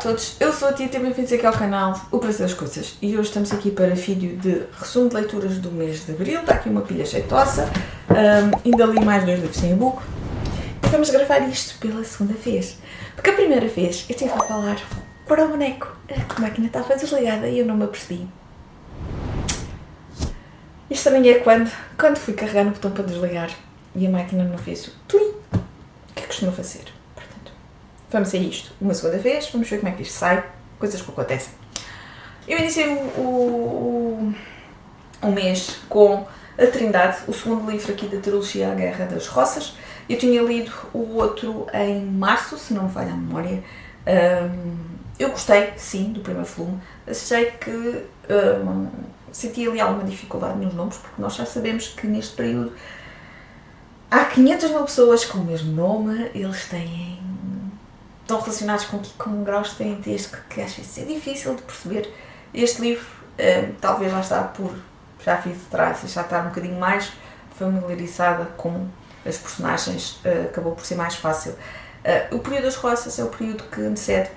todos, eu sou a Tita e bem-vindos aqui ao canal O Prazer das Coisas. E hoje estamos aqui para vídeo de resumo de leituras do mês de Abril. Está aqui uma pilha jeitosa, ainda li mais 2 livros em e-book. E vamos gravar isto pela segunda vez. Porque a primeira vez eu tive a falar para o boneco. A máquina estava desligada e eu não me apercebi. Isto também é quando fui carregar no botão para desligar e a máquina não fez o tui que costuma fazer. Vamos a isto uma segunda vez, vamos ver como é que isto sai, coisas que acontecem. Eu iniciei o mês com A Trindade, o segundo livro aqui da trilogia A Guerra das Roças. Eu tinha lido o outro em março, se não me falha a memória. Eu gostei, sim, do primeiro volume. Achei que senti ali alguma dificuldade nos nomes, porque nós já sabemos que neste período há 500 mil pessoas com o mesmo nome, eles estão relacionados com graus de parentesco que às vezes é difícil de perceber. Este livro, talvez lá está por já vir de trás e já estar um bocadinho mais familiarizada com as personagens, acabou por ser mais fácil. O período das Roças é o período que antecede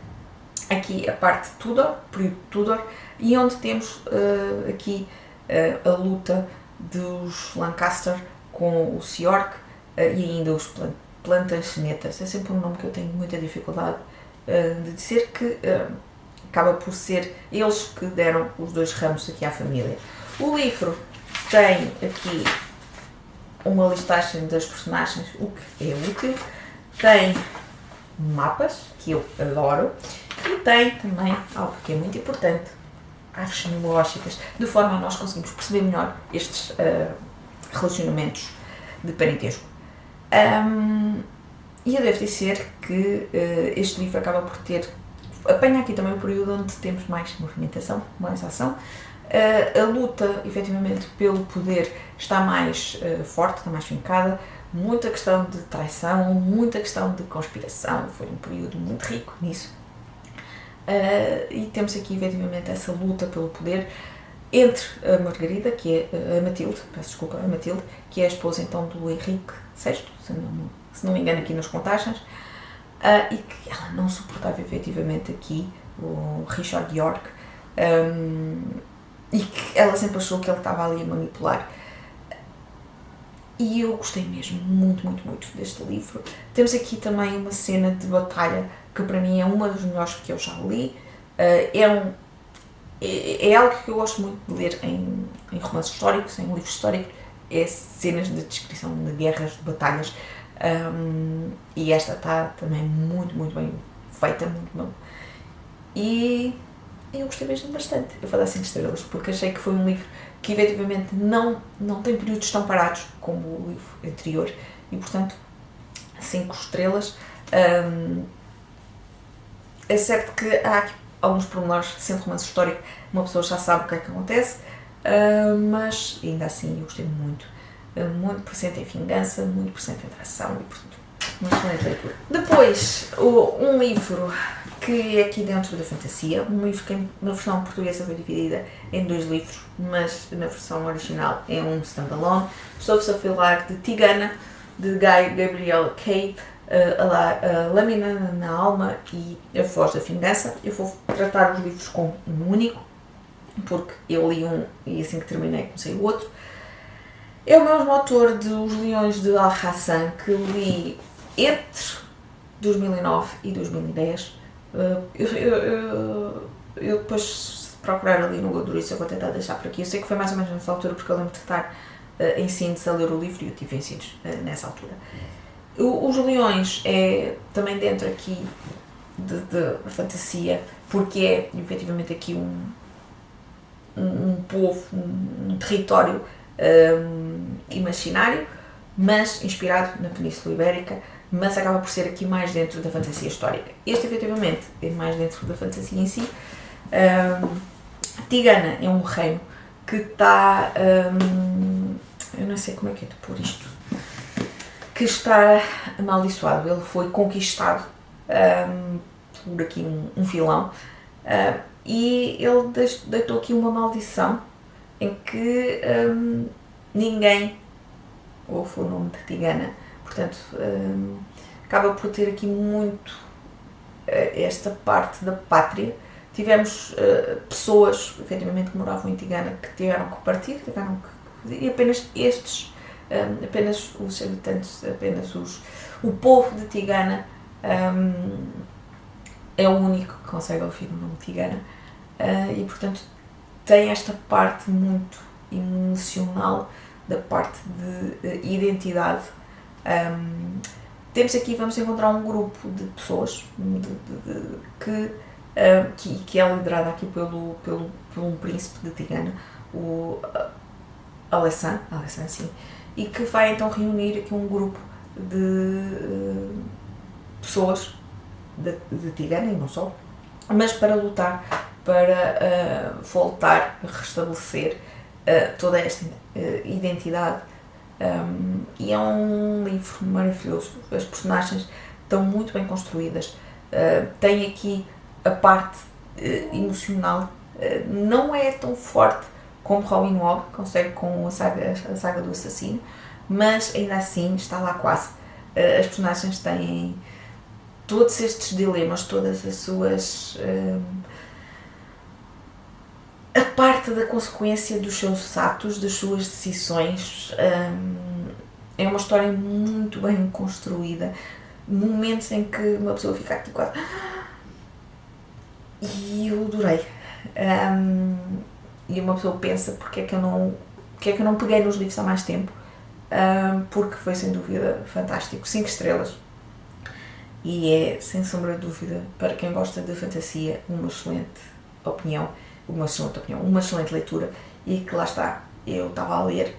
aqui a parte Tudor, período Tudor, e onde temos aqui a luta dos Lancaster com os York e ainda os Plantagenetas. É sempre um nome que eu tenho muita dificuldade de dizer, que acaba por ser eles que deram os 2 ramos aqui à família. O livro tem aqui uma listagem das personagens, o que é útil, tem mapas, que eu adoro, e tem também algo que é muito importante, árvores genealógicas, de forma a nós conseguirmos perceber melhor estes relacionamentos de parentesco. E eu devo dizer que este livro acaba por apanha aqui também o período onde temos mais movimentação, mais ação. A luta, efetivamente, pelo poder está mais forte, está mais fincada, muita questão de traição, muita questão de conspiração, foi um período muito rico nisso. E temos aqui, efetivamente, essa luta pelo poder entre a Margarida, que é a Matilde, peço desculpa, a Matilde, que é a esposa então do Henrique VI, se não me engano aqui nas contagens, e que ela não suportava efetivamente aqui o Richard York, e que ela sempre achou que ele estava ali a manipular. E eu gostei mesmo muito, muito, muito deste livro. Temos aqui também uma cena de batalha que para mim é uma das melhores que eu já li. É algo que eu gosto muito de ler em romances históricos, em livros históricos, é cenas de descrição de guerras, de batalhas, e esta está também muito, muito bem feita, muito bom. E eu gostei mesmo bastante, eu vou dar 5 estrelas, porque achei que foi um livro que efetivamente não tem períodos tão parados como o livro anterior, e portanto 5 estrelas. É certo que há aqui alguns pormenores, sendo romance histórico, uma pessoa já sabe o que é que acontece, mas ainda assim eu gostei muito. Muito por cento em vingança, muito por cento em atração e, portanto, uma excelente leitura. Depois, um livro que é aqui dentro da fantasia, um livro que na versão portuguesa foi dividida em 2 livros, mas na versão original é um standalone. Estou-vos a falar de Tigana, de Guy Gabriel Kay, a Lâmina na Alma e A Voz da Vingança. Eu vou tratar os livros como um único, porque eu li um e assim que terminei comecei o outro. É o mesmo autor de Os Leões de Alhaçan, que li entre 2009 e 2010. Eu depois, se procurar ali no Godurice, eu vou tentar deixar por aqui. Eu sei que foi mais ou menos nessa altura, porque eu lembro de estar em Sines a ler o livro e eu tive em Sines nessa altura. Os Leões é também dentro aqui de fantasia, porque é efetivamente aqui um povo, um território imaginário, mas inspirado na Península Ibérica, mas acaba por ser aqui mais dentro da fantasia histórica. Este efetivamente é mais dentro da fantasia em si. Tigana é um reino que está, eu não sei como é que é de pôr isto, que está amaldiçoado. Ele foi conquistado por aqui um vilão, e ele deitou aqui uma maldição em que ninguém ouve o nome de Tigana. Portanto, acaba por ter aqui muito esta parte da pátria. Tivemos pessoas, efetivamente, que moravam em Tigana, que tiveram que partir, e apenas estes, apenas os habitantes, o povo de Tigana é o único que consegue ouvir o nome Tigana, e portanto tem esta parte muito emocional da parte de identidade. Temos aqui, vamos encontrar um grupo de pessoas que é liderada aqui por um príncipe de Tigana, o Alessan, sim, e que vai então reunir aqui um grupo de pessoas de Tigana, e não só, mas para lutar, para voltar a restabelecer toda esta identidade. E é um livro maravilhoso, as personagens estão muito bem construídas, tem aqui a parte emocional, não é tão forte como Halloween Hog consegue com a saga do assassino, mas ainda assim está lá quase. As personagens têm todos estes dilemas, todas as suas... a parte da consequência dos seus atos, das suas decisões. É uma história muito bem construída, momentos em que uma pessoa fica aqui quase... E eu adorei. E uma pessoa pensa porque é que eu não peguei nos livros há mais tempo, porque foi sem dúvida fantástico, 5 estrelas, e é sem sombra de dúvida, para quem gosta de fantasia, uma excelente excelente leitura. E que lá está, eu estava a ler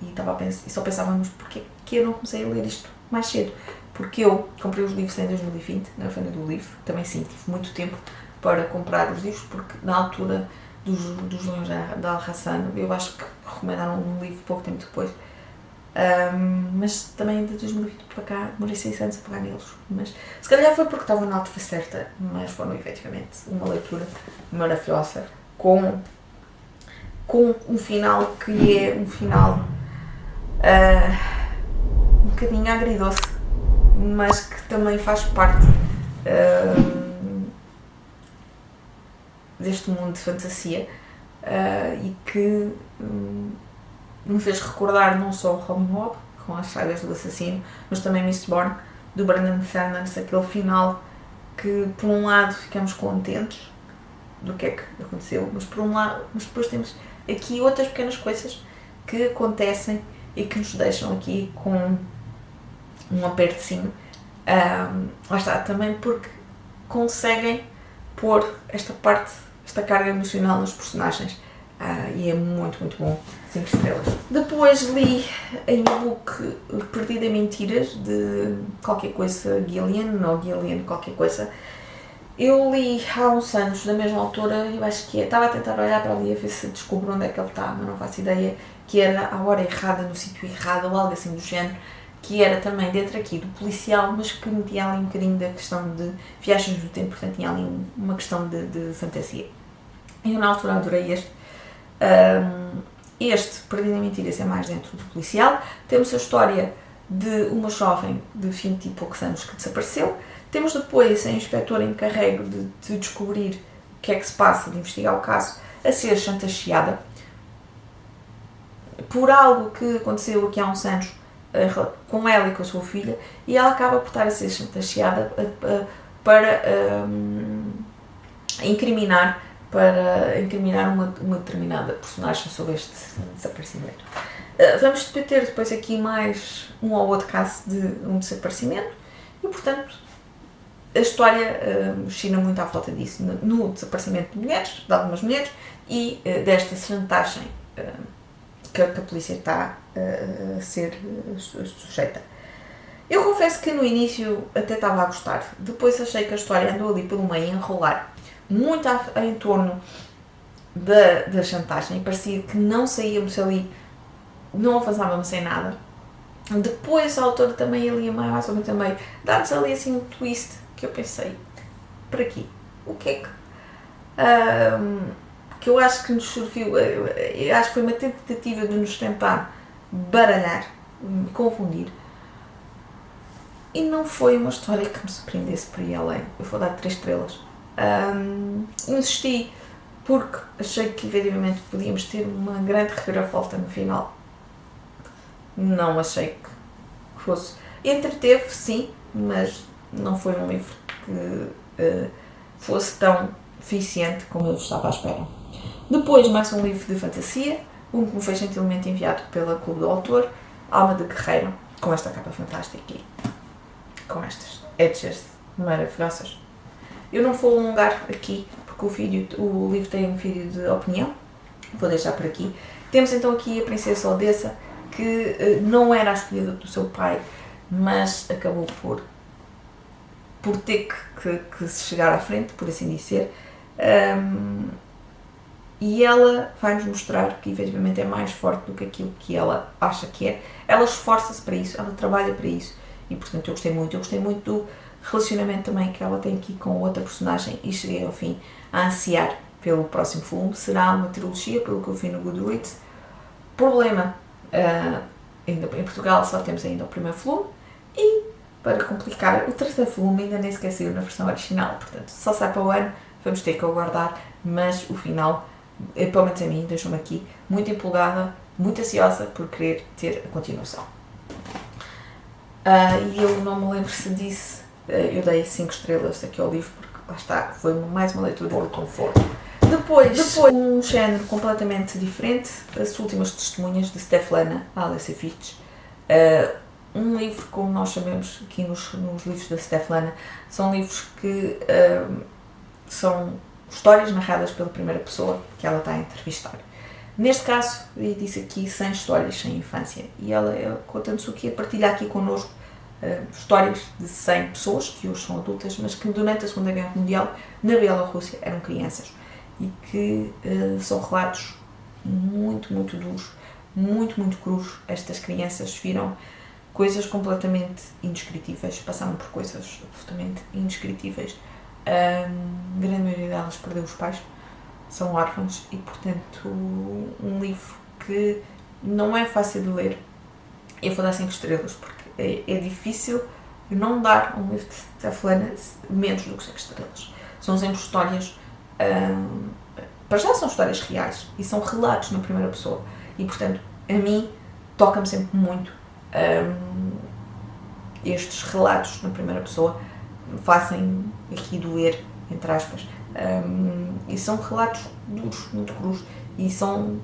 e estava a pensar, e só pensava, mas porquê que eu não comecei a ler isto mais cedo? Porque eu comprei os livros em 2020, na Feira do Livro, também sim, tive muito tempo para comprar os livros, porque na altura dos Leões da Alhaçano, eu acho que recomendaram um livro pouco tempo depois, mas também de 2020 para cá demorei 6 anos a pegar neles, mas se calhar foi porque estava na altura certa, mas foram efetivamente uma leitura maravilhosa, com um final que é um final um bocadinho agridoce, mas que também faz parte deste mundo de fantasia, e que me fez recordar não só Halloween Hog, com as sagas do assassino, mas também Mistborn, do Brandon Sanderson, aquele final que por um lado ficamos contentes do que é que aconteceu, mas depois temos aqui outras pequenas coisas que acontecem e que nos deixam aqui com um apertozinho. Lá está, também porque conseguem pôr esta carga emocional nos personagens, e é muito, muito bom, 5 estrelas. Depois li em e-book Perdida em Mentiras, de qualquer coisa Gillian qualquer coisa. Eu li há uns anos, da mesma autora, eu acho que estava a tentar olhar para ali a ver se descubro onde é que ele está, mas não faço ideia, que era A Hora Errada no Sítio Errado, ou algo assim do género, que era também dentro aqui do policial, mas que metia ali um bocadinho da questão de viagens no tempo, portanto tinha ali uma questão de fantasia. Eu na altura adorei este. Este, Perdido em Mentiras, é mais dentro do policial. Temos a história de uma jovem de 20 e poucos anos que desapareceu. Temos depois a inspetora encarregue de descobrir o que é que se passa, de investigar o caso, a ser chantageada por algo que aconteceu aqui há uns anos com ela e com a sua filha, e ela acaba por estar a ser chantageada para incriminar uma determinada personagem sobre este desaparecimento. Vamos ter depois aqui mais um ou outro caso de um desaparecimento, e portanto a história china muito à volta disso, no desaparecimento de mulheres, de algumas mulheres, e desta chantagem que a polícia está a ser sujeita. Eu confesso que no início até estava a gostar, depois achei que a história andou ali pelo meio a enrolar muito em torno da chantagem, e parecia que não saíamos ali, não avançávamos sem nada. Depois a autora também ali, mais ou menos também, dá-nos ali assim um twist, que eu pensei, para aqui, o que é que eu acho que nos serviu, eu acho que foi uma tentativa de nos tentar baralhar, confundir. E não foi uma história que me surpreendesse por aí além. Eu vou dar 3 estrelas. Insisti porque achei que efetivamente podíamos ter uma grande reviravolta no final. Não achei que fosse. Entreteve, sim, mas não foi um livro que fosse tão eficiente como eu estava à espera. Depois, mais um livro de fantasia, um que me foi gentilmente enviado pela Clube do Autor, Alma de Guerreiro, com esta capa fantástica aqui, com estas edges maravilhosas. Eu não vou alongar aqui, porque o livro tem um vídeo de opinião, vou deixar por aqui. Temos então aqui a Princesa Odessa, que não era a escolhida do seu pai, mas acabou por ter que chegar à frente, por assim dizer. E ela vai-nos mostrar que efetivamente é mais forte do que aquilo que ela acha que é. Ela esforça-se para isso, ela trabalha para isso. E portanto eu gostei muito do relacionamento também que ela tem aqui com outra personagem e cheguei ao fim a ansiar pelo próximo volume. Será uma trilogia, pelo que eu vi no Goodreads. Problema, em Portugal só temos ainda o primeiro volume e, para complicar, o terceiro volume ainda nem sequer saiu na versão original, portanto só sai para o ano, vamos ter que aguardar, mas o final, pelo menos a mim, deixou-me aqui muito empolgada, muito ansiosa por querer ter a continuação. E eu não me lembro se disse, eu dei 5 estrelas aqui ao livro, porque lá está, foi mais uma leitura de conforto. Depois, um género completamente diferente, As Últimas Testemunhas, de Svetlana Alexievich. Um livro, como nós sabemos aqui nos livros da Svetlana, são livros que são histórias narradas pela primeira pessoa que ela está a entrevistar. Neste caso, eu disse aqui 100 histórias sem infância, e ela conta-nos o que é partilhar aqui connosco histórias de 100 pessoas que hoje são adultas, mas que durante a Segunda Guerra Mundial na Bielorrússia eram crianças, e que são relatos muito, muito duros, muito, muito crus. Estas crianças viram coisas completamente indescritíveis, passaram por coisas absolutamente indescritíveis. A grande maioria delas perdeu os pais, são órfãos, e portanto um livro que não é fácil de ler. Eu vou dar 5 estrelas porque é difícil não dar um livro de Svetlana menos do que 5 estrelas. São sempre histórias, para já são histórias reais e são relatos na primeira pessoa, e portanto a mim toca-me sempre muito estes relatos na primeira pessoa, fazem aqui doer, entre aspas, e são relatos duros, muito crus, e são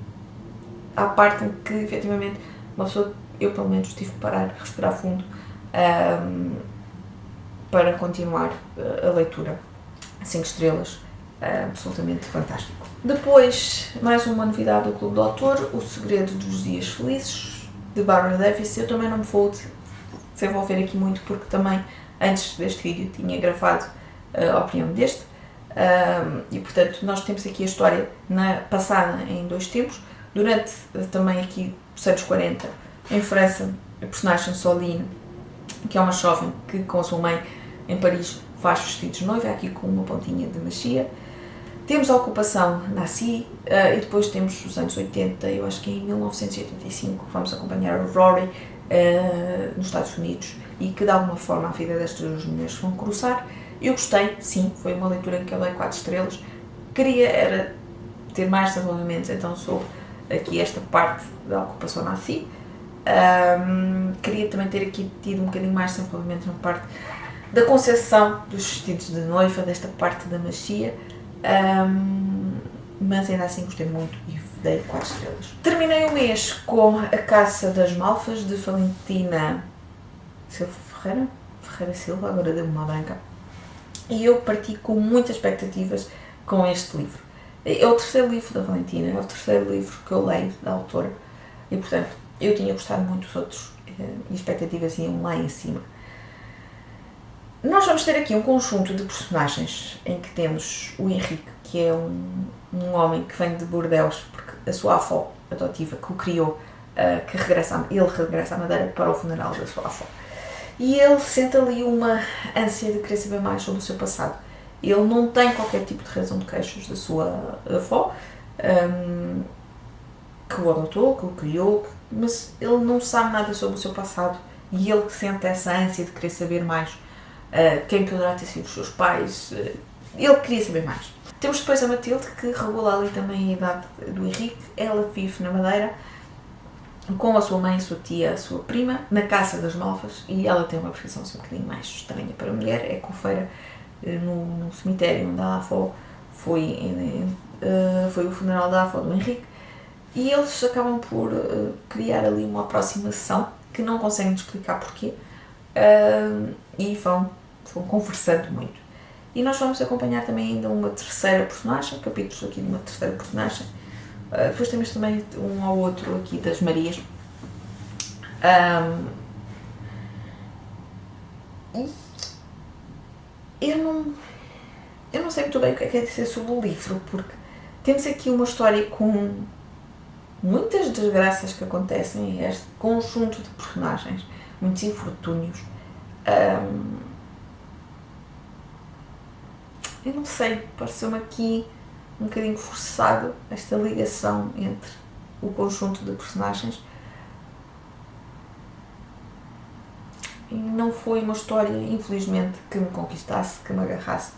à parte em que efetivamente uma pessoa, eu pelo menos tive que parar, respirar fundo para continuar a leitura. 5 estrelas, absolutamente fantástico. Depois, mais uma novidade do Clube do Autor, O Segredo dos Dias Felizes, de Barbara Davis. Eu também não me vou desenvolver aqui muito, porque também antes deste vídeo tinha gravado a opinião deste, e portanto nós temos aqui a história passada em 2 tempos, durante também aqui os anos 40, em França, a personagem Soline, que é uma jovem que com a sua mãe em Paris faz vestidos de noiva, aqui com uma pontinha de magia. Temos a ocupação nazi, e depois temos os anos 80, eu acho que em 1985 vamos acompanhar o Rory nos Estados Unidos, e que de alguma forma a vida destas 2 mulheres vão cruzar. Eu gostei, sim, foi uma leitura em que eu dei 4 estrelas, queria ter mais desenvolvimentos então sobre aqui esta parte da ocupação nazi. Queria também ter aqui tido um bocadinho mais de desenvolvimento na parte da concepção dos vestidos de noiva, desta parte da magia, mas ainda assim gostei muito e dei 4 estrelas. Terminei o mês com A Caça das Malfas, de Valentina Ferreira Silva, agora deu-me uma branca, e eu parti com muitas expectativas com este livro. É o 3º livro da Valentina, é o 3º livro que eu leio da autora, e portanto eu tinha gostado muito dos outros, e expectativas iam lá em cima. Nós vamos ter aqui um conjunto de personagens em que temos o Henrique, que é um homem que vem de Bordeaux, porque a sua avó adotiva que o criou, ele regressa à Madeira para o funeral da sua avó. E ele sente ali uma ânsia de querer saber mais sobre o seu passado. Ele não tem qualquer tipo de razão de queixas da sua avó, que o adotou, que o criou, mas ele não sabe nada sobre o seu passado, e ele sente essa ânsia de querer saber mais quem poderá ter sido os seus pais, ele queria saber mais. Temos depois a Matilde, que regula ali também a idade do Henrique. Ela vive na Madeira com a sua mãe, a sua tia, a sua prima, na Caça das Malvas, e ela tem uma profissão assim, um bocadinho mais estranha para a mulher, é cofeira no cemitério onde a avó foi o funeral da avó do Henrique, e eles acabam por criar ali uma aproximação que não conseguem explicar porquê, e vão conversando muito. E nós vamos acompanhar também ainda uma terceira personagem, capítulos aqui de uma terceira personagem. Depois temos também um ao outro aqui das Marias. Eu não sei muito bem o que é dizer sobre o livro, porque temos aqui uma história com muitas desgraças que acontecem a este conjunto de personagens, muitos infortúnios. Eu não sei, pareceu-me aqui um bocadinho forçado esta ligação entre o conjunto de personagens. E não foi uma história, infelizmente, que me conquistasse, que me agarrasse.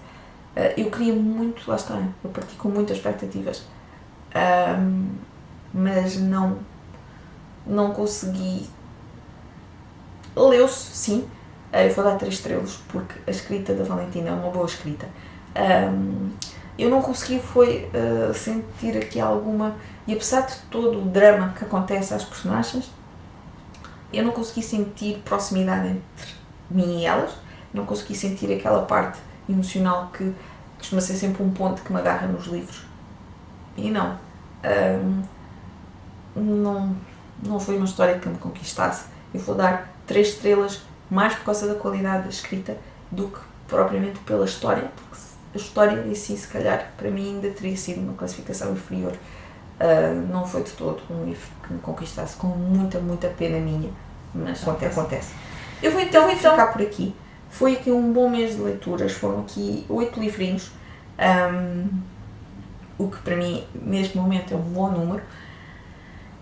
Eu queria muito, lá está, eu parti com muitas expectativas, mas não consegui. Leu-se, sim. Eu vou dar 3 estrelas, porque a escrita da Valentina é uma boa escrita. Eu não consegui sentir aqui alguma, e apesar de todo o drama que acontece às personagens, eu não consegui sentir proximidade entre mim e elas, não consegui sentir aquela parte emocional que costuma ser sempre um ponto que me agarra nos livros. E não foi uma história que me conquistasse. Eu vou dar 3 estrelas mais por causa da qualidade da escrita do que propriamente pela história, porque a história em si, se calhar, para mim ainda teria sido uma classificação inferior. Não foi de todo um livro que me conquistasse, com muita, muita pena minha, mas acontece. Eu vou então ficar por aqui. Foi aqui um bom mês de leituras, foram aqui 8 livrinhos, o que para mim, neste momento, é um bom número.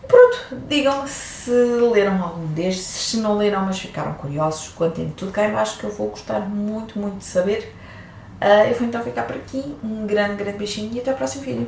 Pronto, digam-me se leram algum destes, se não leram, mas ficaram curiosos, contem-me tudo cá em baixo, que eu vou gostar muito, muito de saber. Eu vou então ficar por aqui, um grande, grande beijinho e até ao próximo vídeo.